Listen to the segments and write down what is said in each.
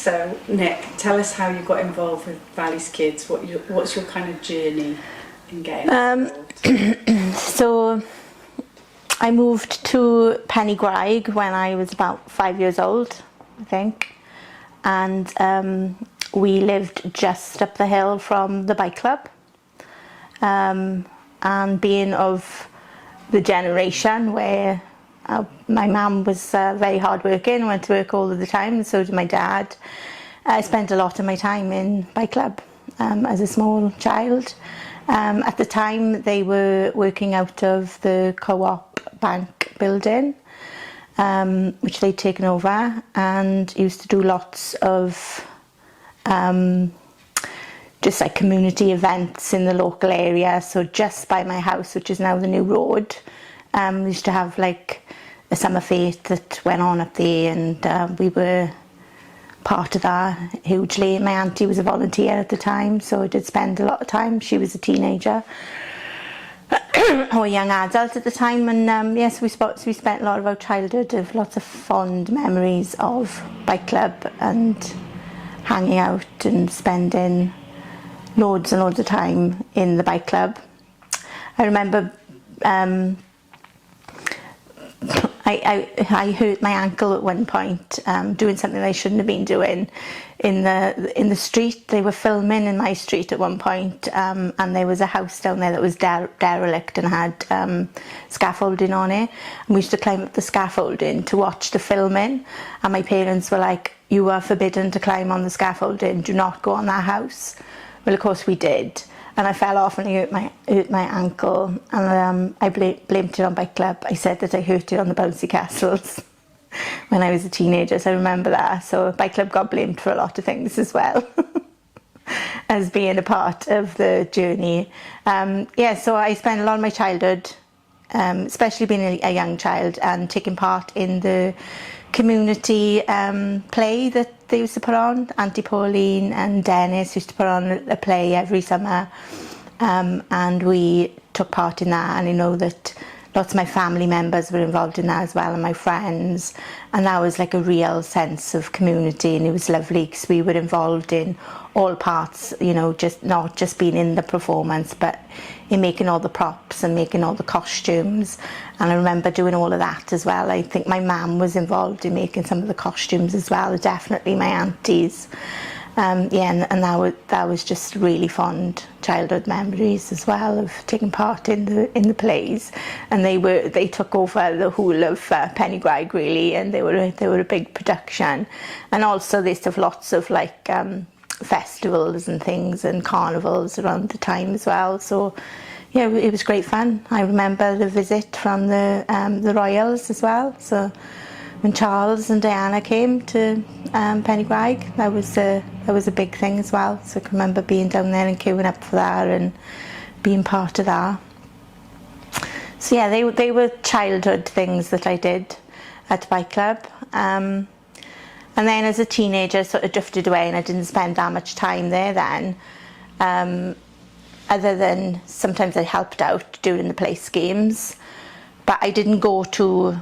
So, Nick, tell us how you got involved with Valley's Kids. What's your kind of journey in getting involved? So, I moved to Penygraig when I was about 5 years old, I think. And we lived just up the hill from the bike club. And being of the generation where my mum was very hardworking, went to work all of the time, and so did my dad. I spent a lot of my time in bike club as a small child. At the time, they were working out of the Co-op Bank building, which they'd taken over, and used to do lots of just like community events in the local area. So just by my house, which is now the new road, we used to have like a summer fete that went on up there, and we were part of that hugely. My auntie was a volunteer at the time, so I did spend a lot of time. She was a teenager or a young adult at the time, and yes, we spent a lot of our childhood of lots of fond memories of bike club and hanging out and spending loads and loads of time in the bike club. I remember I hurt my ankle at one point doing something I shouldn't have been doing in the street. They were filming in my street at one point, and there was a house down there that was derelict and had scaffolding on it. And we used to climb up the scaffolding to watch the filming, and my parents were like, "You are forbidden to climb on the scaffolding, do not go on that house." Well, of course we did. And I fell off and I hurt my ankle, and I blamed it on bike club. I said that I hurt it on the bouncy castles when I was a teenager, so I remember that. So bike club got blamed for a lot of things as well as being a part of the journey. Yeah, so I spent a lot of my childhood, especially being a young child, and taking part in the community play that they used to put on. Auntie Pauline and Dennis used to put on a play every summer, and we took part in that. And I know that lots of my family members were involved in that as well, and my friends, and that was like a real sense of community, and it was lovely because we were involved in all parts, you know, just not just being in the performance, but in making all the props and making all the costumes. And I remember doing all of that as well. I think my mum was involved in making some of the costumes as well, definitely my aunties. Yeah, and that was just really fond childhood memories as well of taking part in the plays. And they took over the whole of Penygraig really, and they were a big production. And also they used to have lots of like festivals and things and carnivals around the time as well. So yeah, it was great fun. I remember the visit from the royals as well. So when Charles and Diana came to Penygraig, that was a big thing as well. So I can remember being down there and queuing up for that and being part of that. So yeah, they were childhood things that I did at bike club. And then as a teenager, I sort of drifted away, and I didn't spend that much time there then. Other than sometimes I helped out during the place games, but I didn't go to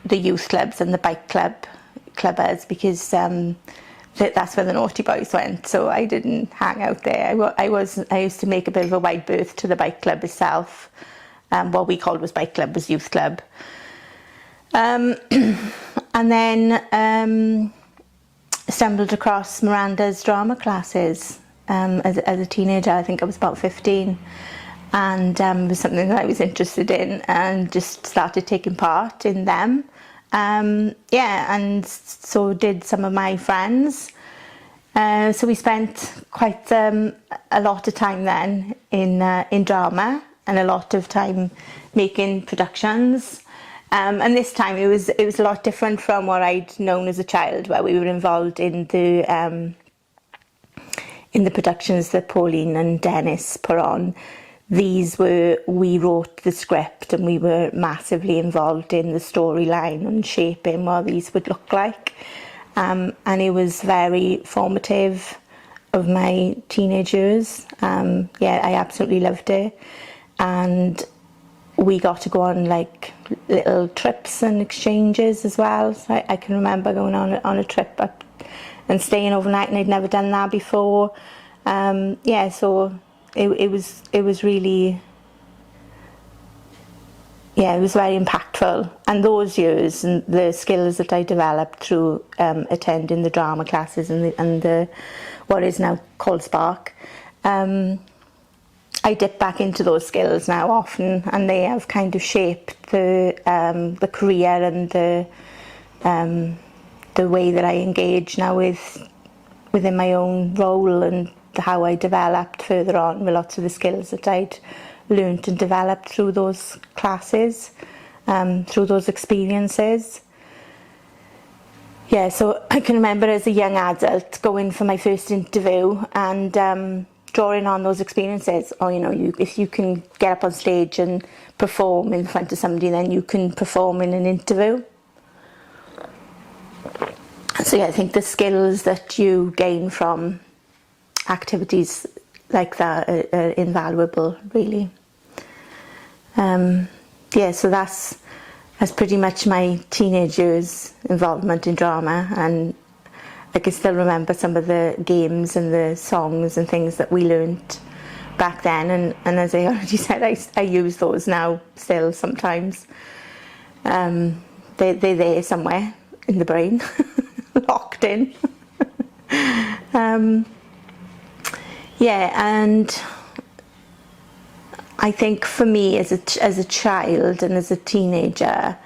the youth clubs and the bike clubbers because that's where the naughty boys went. So I didn't hang out there. I used to make a bit of a wide berth to the bike club itself. What we called was bike club was youth club. And then stumbled across Miranda's drama classes as a teenager. I think I was about 15, and it was something that I was interested in, and just started taking part in them. Yeah, and so did some of my friends. So we spent quite a lot of time then in drama, and a lot of time making productions. And this time it was a lot different from what I'd known as a child, where we were involved in the productions that Pauline and Dennis put on. We wrote the script, and we were massively involved in the storyline and shaping what these would look like. And it was very formative of my teenage years. Yeah, I absolutely loved it. And we got to go on like little trips and exchanges as well. So I can remember going on a trip up and staying overnight, and I'd never done that before. So it was really, it was very impactful. And those years and the skills that I developed through attending the drama classes and the what is now called Spark, I dip back into those skills now often, and they have kind of shaped the career and the way that I engage now within my own role, and how I developed further on with lots of the skills that I'd learnt and developed through those classes, through those experiences. So I can remember as a young adult going for my first interview and drawing on those experiences. If you can get up on stage and perform in front of somebody, then you can perform in an interview. So I think the skills that you gain from activities like that are invaluable, really. So that's pretty much my teenage years involvement in drama, and I can still remember some of the games and the songs and things that we learnt back then, and as I already said, I use those now still sometimes. They're there somewhere in the brain, locked in. And I think for me as a child and as a teenager,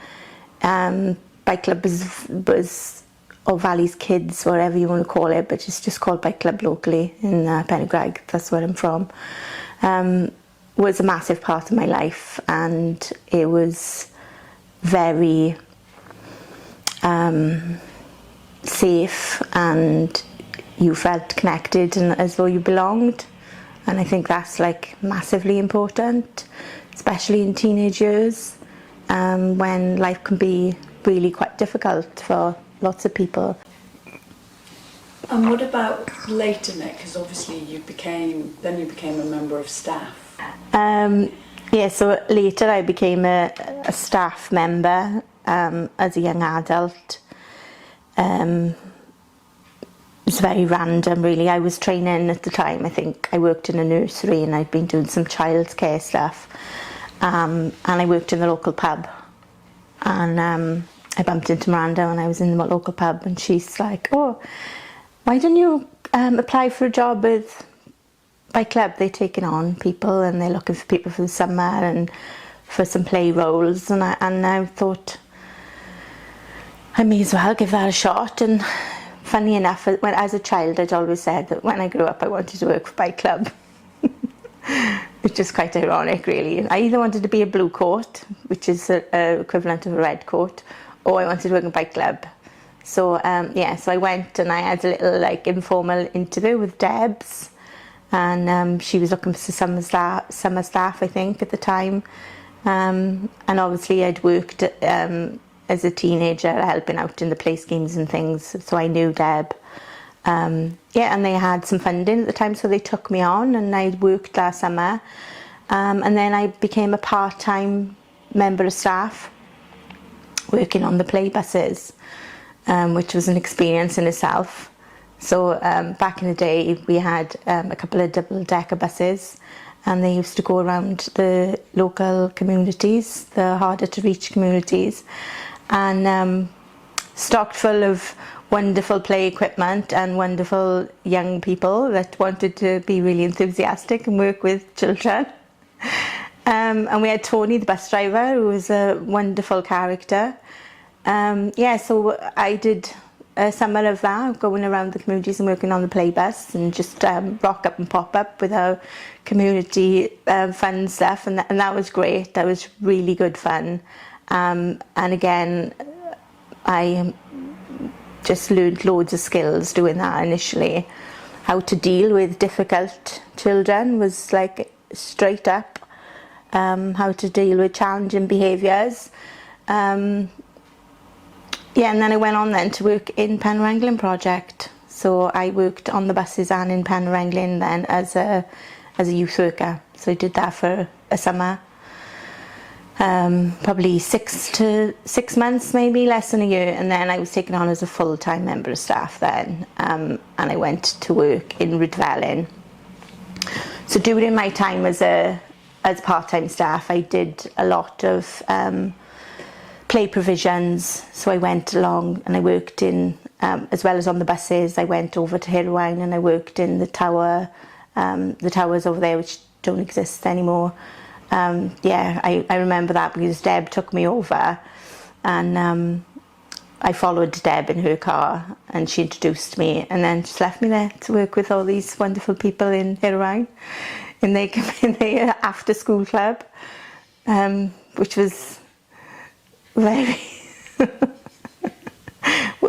Bike Club was or Valley's Kids, whatever you want to call it, but it's just called Bike Club locally in Penygraig, that's where I'm from, was a massive part of my life, and it was very safe, and you felt connected and as though you belonged. And I think that's like massively important, especially in teenage years, when life can be really quite difficult for lots of people. And what about later, Nick? Because obviously you became a member of staff. So later I became a staff member as a young adult. It was very random, really. I was training at the time. I think I worked in a nursery, and I'd been doing some childcare stuff. And I worked in the local pub. And I bumped into Miranda when I was in the local pub, and she's like, "Oh, why don't you apply for a job with Bike Club? They're taking on people, and they're looking for people for the summer and for some play roles." And I thought, I may as well give that a shot. And funny enough, as a child, I'd always said that when I grew up I wanted to work for Bike Club. Which is quite ironic, really. I either wanted to be a blue coat, which is the equivalent of a red coat, or I wanted to work in Bike Club. So so I went and I had a little informal interview with Debs, and she was looking for summer staff, I think, at the time. And obviously I'd worked as a teenager helping out in the play schemes and things, so I knew Deb. And they had some funding at the time, so they took me on, and I worked that summer. And then I became a part-time member of staff working on the play buses, which was an experience in itself. So back in the day we had a couple of double-decker buses, and they used to go around the local communities, the harder to reach communities, and stocked full of wonderful play equipment and wonderful young people that wanted to be really enthusiastic and work with children. And we had Tony, the bus driver, who was a wonderful character. So I did a summer of that, going around the communities and working on the play bus, and just rock up and pop up with our community fun stuff, and that was great. That was really good fun. And again, I just learned loads of skills doing that initially. How to deal with difficult children was like straight up. How to deal with challenging behaviours. And then I went on then to work in Penyrenglyn project. So I worked on the buses and in Penyrenglyn then as a youth worker. So I did that for a summer. probably 6 months, maybe less than a year, and then I was taken on as a full-time member of staff then, and I went to work in Rhydyfelin. So during my time as part-time staff, I did a lot of play provisions. So I went along and I worked in, as well as on the buses, I went over to Penyrenglyn and I worked in the towers over there, which don't exist anymore. Yeah, I remember that because Deb took me over, and I followed Deb in her car, and she introduced me, and then just left me there to work with all these wonderful people in Penyrenglyn in their after school club, which was very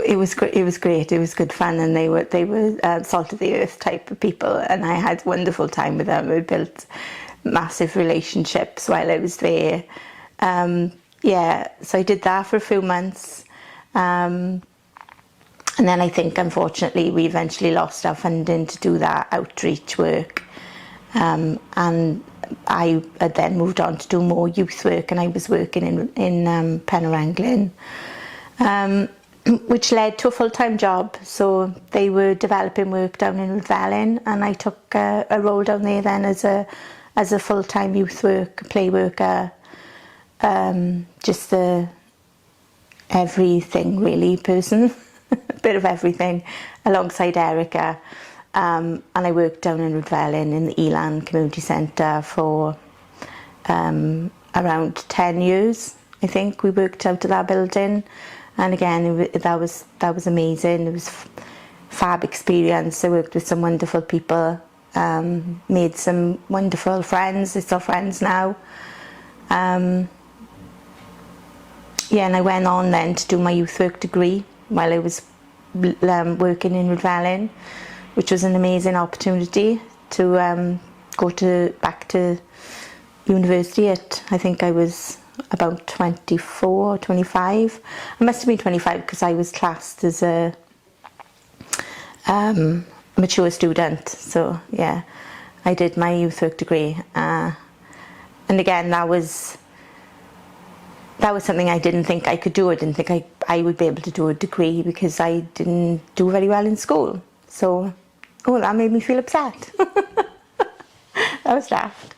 it was great. It was good fun, and they were salt of the earth type of people, and I had a wonderful time with them. We built massive relationships while I was there. Yeah, so I did that for a few months, and then I think unfortunately we eventually lost our funding to do that outreach work, and I had then moved on to do more youth work, and I was working in Penyrenglyn, which led to a full-time job. So they were developing work down in Rhydyfelin, and I took a role down there then as a full-time youth play worker, just the everything really person, a bit of everything, alongside Erica. And I worked down in Rhydyfelin in the Elan Community Centre for around 10 years. I think we worked out of that building, and again that was amazing. It was fab experience. I worked with some wonderful people, made some wonderful friends. They're still friends now. Yeah, and I went on then to do my youth work degree while I was working in Rhydyfelin, which was an amazing opportunity to go back to university at, I think I was about 24 or 25. I must have been 25 because I was classed as a mature student. So yeah, I did my youth work degree, and again that was something I didn't think I could do. I didn't think I would be able to do a degree because I didn't do very well in school. So that made me feel upset. That was daft.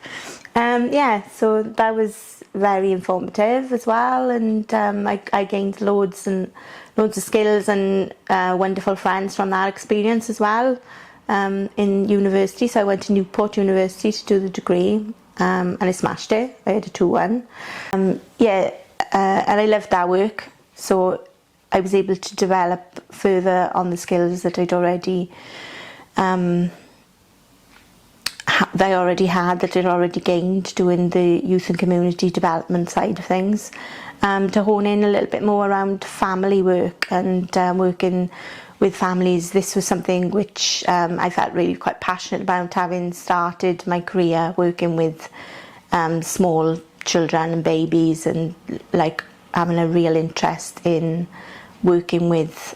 Yeah, so that was very informative as well, and I gained loads of skills and wonderful friends from that experience as well. In university, so I went to Newport University to do the degree, and I smashed it. I had a 2-1. Yeah, and I loved that work, so I was able to develop further on the skills that I'd already gained doing the youth and community development side of things, to hone in a little bit more around family work and working with families. This was something which I felt really quite passionate about, having started my career working with small children and babies, and like having a real interest in working with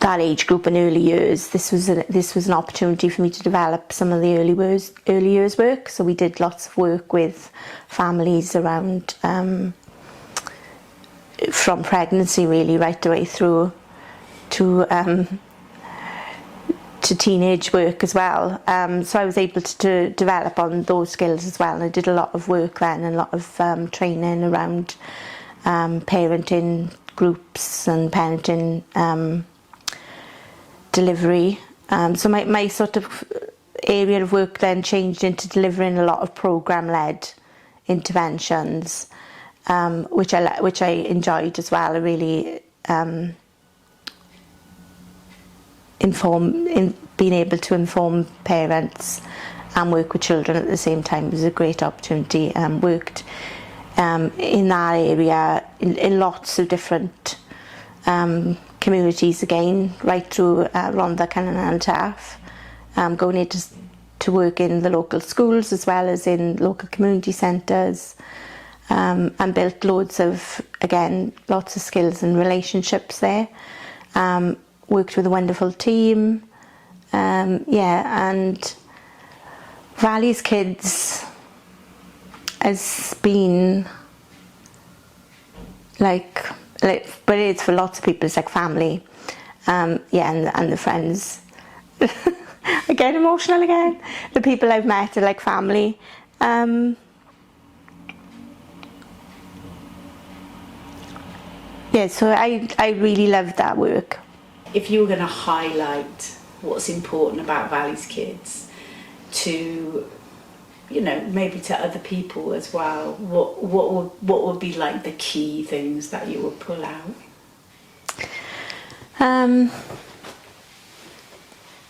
that age group in early years. This was an opportunity for me to develop some of the early years work. So we did lots of work with families around from pregnancy really right the way through to teenage work as well. So I was able to develop on those skills as well, and I did a lot of work then and a lot of training around parenting groups and parenting delivery. So my sort of area of work then changed into delivering a lot of programme-led interventions, which I enjoyed as well. I really being able to inform parents and work with children at the same time was a great opportunity. Worked in that area in lots of different communities again, right through Rhondda, Cynon and Taff, going in to work in the local schools as well as in local community centres, and built lots of skills and relationships there. Worked with a wonderful team, and Valley's kids has been like, but it's for lots of people, it's like family. Yeah, and the friends. I get emotional again. The people I've met are like family. Yeah, so I really loved that work. If you were going to highlight what's important about Valley's Kids to, you know, maybe to other people as well, what would be like the key things that you would pull out?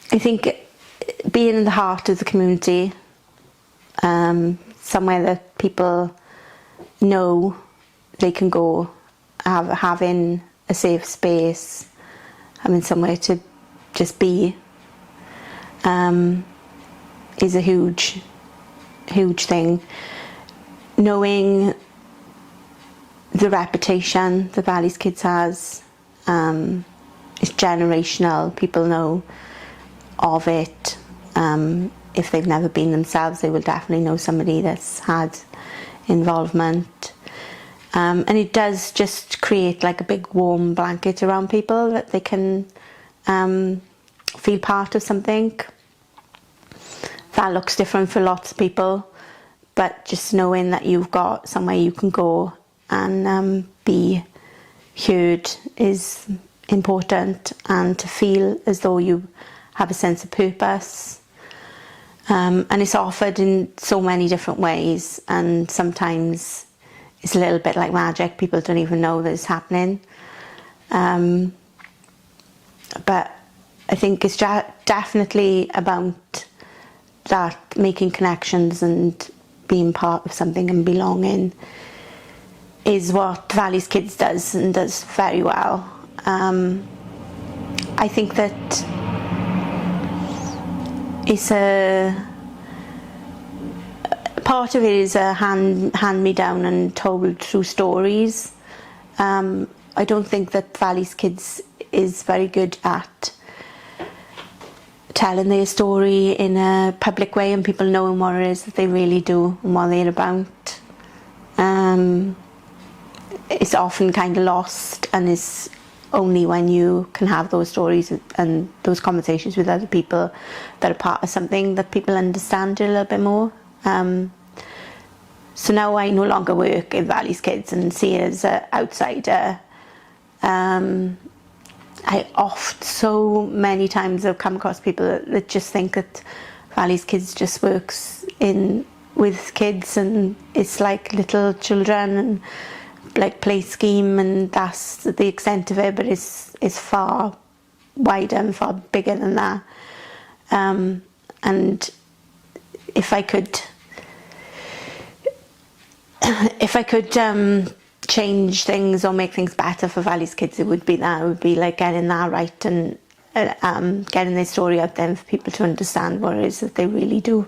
I think being in the heart of the community, somewhere that people know they can go, having a safe space, having somewhere to just be, is a huge thing. Knowing the reputation the Valley's Kids has, it's generational. People know of it. If they've never been themselves, they will definitely know somebody that's had involvement. And it does just create like a big warm blanket around people that they can feel part of something. That looks different for lots of people, but just knowing that you've got somewhere you can go and be heard is important, and to feel as though you have a sense of purpose. And it's offered in so many different ways, and sometimes it's a little bit like magic. People don't even know that it's happening. But I think it's definitely about that, making connections and being part of something and belonging is what Valley's Kids does, and does very well. I think that it's part of it is a hand-me-down and told through stories. I don't think that Valley's Kids is very good at telling their story in a public way and people knowing what it is that they really do and what they're about. It's often kind of lost, and it's only when you can have those stories and those conversations with other people that are part of something that people understand it a little bit more. So now I no longer work in Valley's Kids and see it as an outsider. So many times I've come across people that just think that Valley's Kids just works with kids, and it's like little children and like play scheme, and that's the extent of it, but it's far wider and far bigger than that. And if I could change things or make things better for Valley's Kids, it would be that. It would be like getting that right and getting their story out there for people to understand what it is that they really do.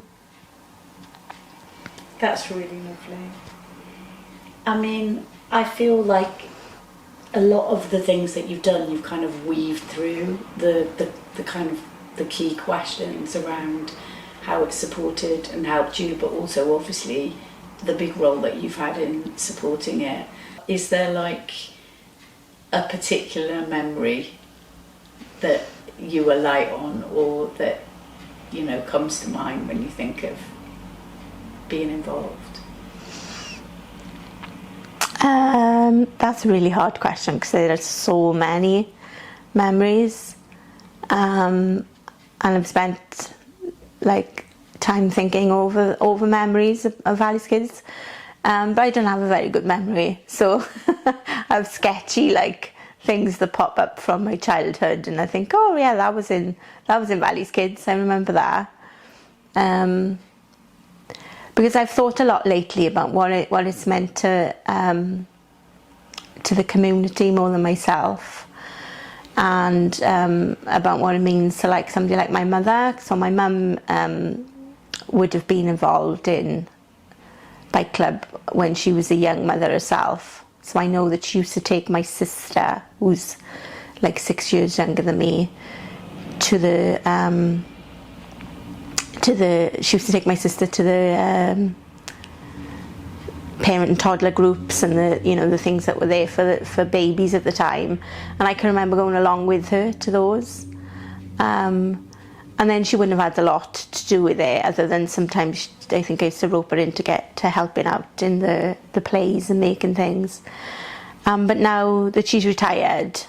That's really lovely. I mean, I feel like a lot of the things that you've done, you've kind of weaved through the kind of the key questions around how it's supported and helped you, but also obviously the big role that you've had in supporting it. Is there like a particular memory that you alight on, or that, you know, comes to mind when you think of being involved? That's a really hard question because there are so many memories, and I've spent like time thinking over memories of Valley's Kids, but I don't have a very good memory, so I have sketchy like things that pop up from my childhood, and I think, oh yeah, that was in Valley's Kids. I remember that. Because I've thought a lot lately about what it's meant to the community more than myself, and about what it means to like somebody like my mother. So my mum would have been involved in bike club when she was a young mother herself. So I know that she used to take my sister, who's like 6 years younger than me, she used to take my sister to the parent and toddler groups and the things that were there for babies at the time, and I can remember going along with her to those. And then she wouldn't have had a lot to do with it, other than sometimes I think I used to rope her in to get to helping out in the plays and making things. But now that she's retired,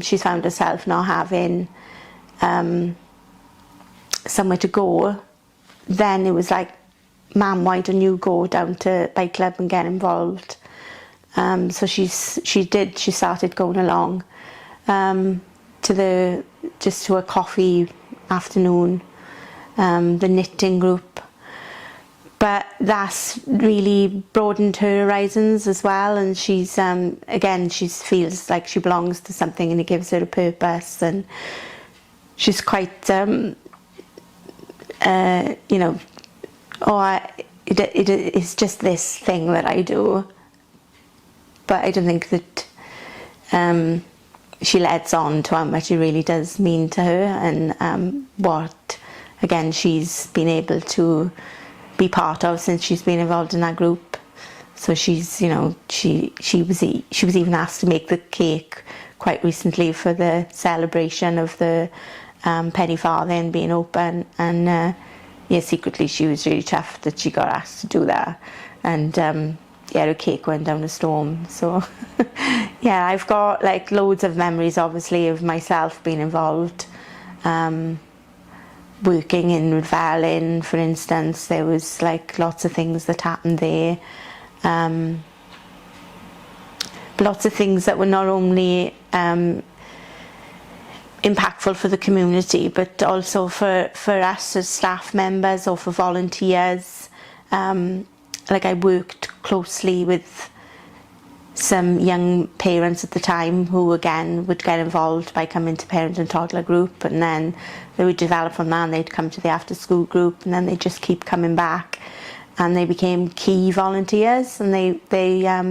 she's found herself not having somewhere to go. Then it was like, Mum, why don't you go down to bike club and get involved? So she started going along to a coffee afternoon, the knitting group. But that's really broadened her horizons as well, and she's again, she feels like she belongs to something and it gives her a purpose, and she's quite it's just this thing that I do. But I don't think that she lets on to how much it really does mean to her, and what, again, she's been able to be part of since she's been involved in that group. So she's, she was even asked to make the cake quite recently for the celebration of the penny farthing being open, and secretly she was really chuffed that she got asked to do that, and her cake went down a storm. So yeah, I've got like loads of memories, obviously, of myself being involved. Working in Rhydyfelin, for instance, there was like lots of things that happened there. Lots of things that were not only impactful for the community, but also for us as staff members or for volunteers. Like I worked closely with some young parents at the time who again would get involved by coming to parent and toddler group, and then they would develop from that and they'd come to the after school group, and then they just keep coming back, and they became key volunteers, and they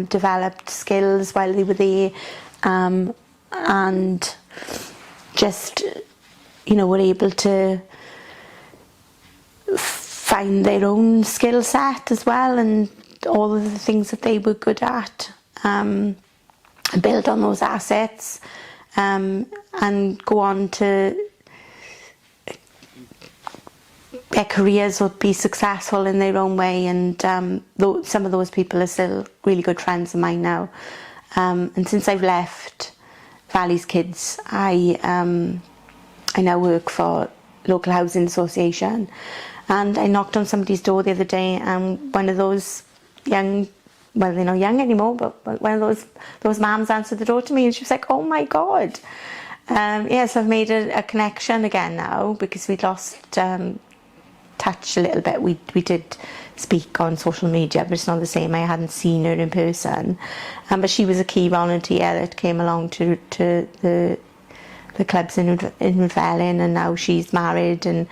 developed skills while they were there, and just were able to find their own skill set as well, and all of the things that they were good at, build on those assets, and go on to their careers or be successful in their own way. And some of those people are still really good friends of mine now. And since I've left Valley's Kids, I now work for local housing association, and I knocked on somebody's door the other day, and one of those young, well, they're not young anymore, but one of those mums answered the door to me, and she was like, oh my God. So I've made a connection again now, because we'd lost touch a little bit. We did speak on social media, but it's not the same. I hadn't seen her in person, but she was a key volunteer that came along to the clubs in Rhydyfelin, and now she's married, and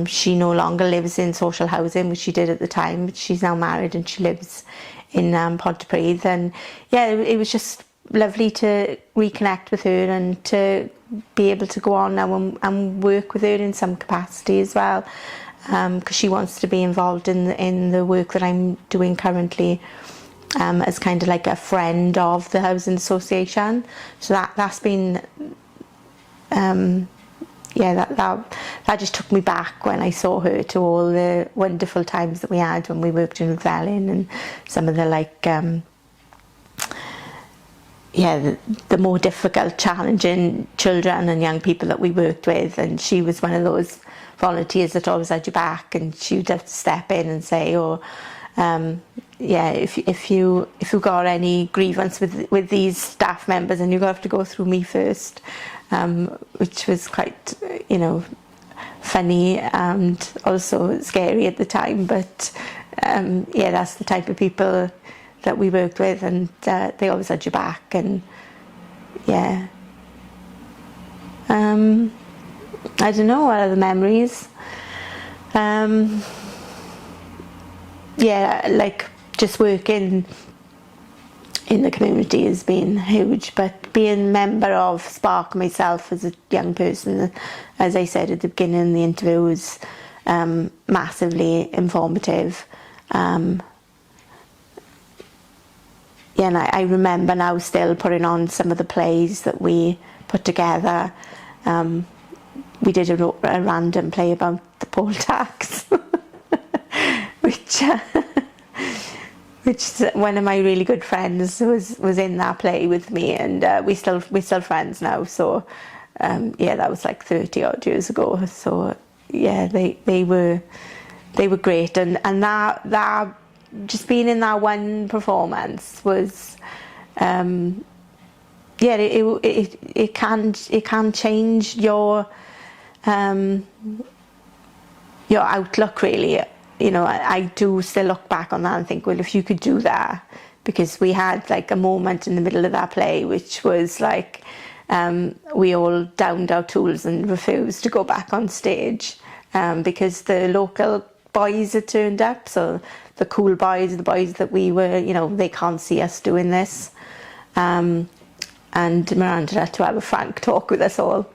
she no longer lives in social housing, which she did at the time, but she's now married and she lives in Pontypridd. And yeah, it was just lovely to reconnect with her and to be able to go on now and work with her in some capacity as well, because she wants to be involved in the work that I'm doing currently, as kind of like a friend of the housing association. So that's been that just took me back when I saw her to all the wonderful times that we had when we worked in Rhydyfelin, and some of the the more difficult, challenging children and young people that we worked with. And she was one of those volunteers that always had your back, and she would have to step in and say, if you got any grievance with these staff members, and you have to go through me first, which was quite funny and also scary at the time. But that's the type of people that we worked with, and they always had your back. And I don't know, what other memories. Like just working in the community has been huge, but being a member of Spark myself as a young person, as I said at the beginning of the interview, was massively informative. yeah, and I remember now still putting on some of the plays that we put together. We did a random play about the poll tax, which one of my really good friends was in that play with me, and we're still friends now. So yeah, that was like 30 odd years ago. So yeah, they were great, and that just being in that one performance was yeah, it can change your outlook, really. You know, I do still look back on that and think, well, if you could do that, because we had like a moment in the middle of that play which was like we all downed our tools and refused to go back on stage because the local boys had turned up. So the cool boys, the boys that we were, you know, they can't see us doing this. And Miranda had to have a frank talk with us all.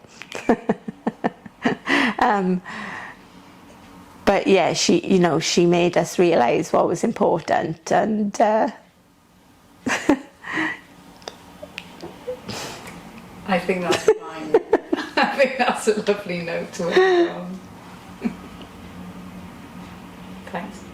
But yeah, she made us realise what was important, and I think that's fine. I think that's a lovely note to end on. Thanks.